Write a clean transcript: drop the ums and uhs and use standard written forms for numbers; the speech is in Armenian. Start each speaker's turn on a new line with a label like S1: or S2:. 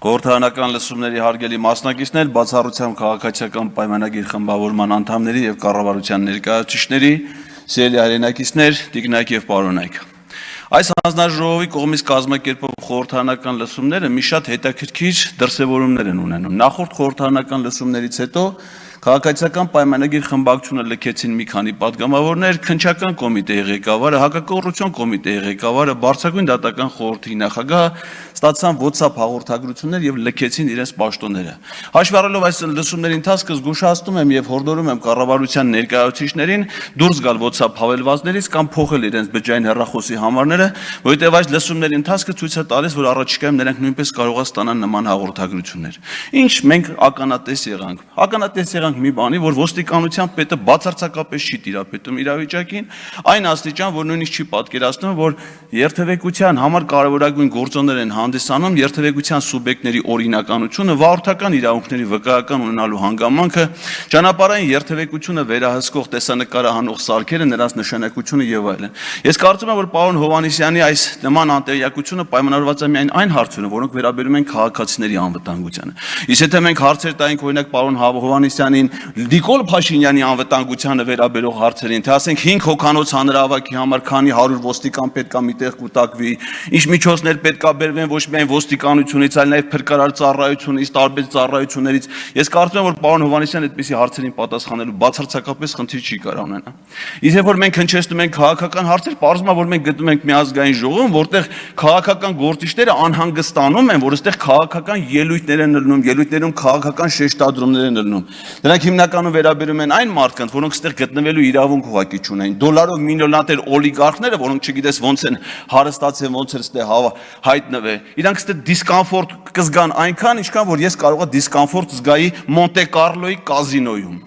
S1: Խորհրդարանական լսումների հարգելի մասնակիցներ, բացառությամբ քաղաքացիական պայմանագիր խմբավորման անդամների եւ կառավարության ներկայացուցիչների, սիրելի հայրենակիցներ, տիկնայք եւ պարոնայք։ Այս հանձնաժողովի կողմից կազմակերպվող խորհրդարանական լսումները մի շատ հետաքրքիր դրսևորումներ են ունենում։ Նախորդ խորհրդարանական լսումներից հետո քաղաքացիական պայմանագիր խմբակցությունը լքեցին մի քանի պատգամավորներ, քննչական կոմիտեի ղեկավարը, հակակոռուպցիոն կոմիտեի ղեկավարը, բարձրագույն դատական խորհրդի նախագահը ստացան WhatsApp հաղորդագրություններ եւ լքեցին իրենց պաշտոնները։ Հաշվի առնելով այս լսումների ընթացքը զգուշացնում եմ եւ հորդորում եմ կառավարության ներկայացուցիչներին դուրս գալ WhatsApp հավելվածներից կամ փոխել իրենց բջջային հեռախոսի համարները, որովհետեւ այս լսումների ընթացքը ցույց է տալիս, որ առաջիկայում նրանք նույնպես կարող են ստանալ նման հաղորդագրություններ։ Ինչ մենք ականատես եղանք։ Ականատես եղանք մի բանի, որ ոստիկանության պետը բացարձակապես չի տիրապետում իրավիճակին, այն աստիճան, որ նույնիսկ չի պատկերացնում, որ երթևեկության համար կարևորագույն գործոններ են հանդիսանում երթևեկության սուբյեկտների օրինականությունը, վարորդական իրավունքների վկայական ունենալու հանգամանքը, ճանապարհային երթևեկությունը վերահսկող տեսանկարահանող սարքերը, նրանց նշանակությունը եւ այլն։ Ես կարծում եմ, որ պարոն Հովհաննիսյանի այս նման անտեղյակությունը պայմանավորված է միայն այն հարցերով, որոնք վերաբերում են քաղաքացիների անվտանգությանը։ Իսկ եթե մենք հարցեր տայինք օրինակ պարոն Հովհաննիսյանին Նիկոլ Փաշինյանի անվտանգությանը վերաբերող հարցերին, թե ասենք 5 հոգանոց հանրահավաքի համար քանի 100 ոստիկան պետք է միտեղ կուտակվի, ինչ միջոցներ պետք է բերվեն ոչ միայն ոստիկանությունից, այլ նաև փրկարար ծառայությունից, տարբեր ծառայություններից։ Ես կարծում եմ, որ պարոն Հովհաննիսյանը այդպիսի հարցերին պատասխանելու բացարձակապես խնդիր չի կարող ունենալ։ Իսկ երբ որ մենք հնչեցնում ենք քաղաքական հարցեր, պարզվում է, որ մենք գտնում ենք մի ազգային ժողովում, որտեղ քաղաքական գործիչները անհանգստանում են, որ այստեղ քաղաքական ելույթներ են լնում, ելույթներում քաղաքական շեշտադրումներ են լնում։ Դրանք հիմնականում վերաբերում են այն մարդկանց, որոնք այստեղ գտնվելու իրավունք ուղղակի չունեն։ Դոլարով միլիոնատեր օլիգարխները, որոնք չգիտես ոնց են հարստացել, ոնց են այստեղ հայտնվել։ Իրանք այստեղ դիսկոմֆորտ կզգան այնքան, ինչքան որ ես կարող եմ դիսկոմֆորտ զգայի Մոնտե Կարլոյի կազինոյում։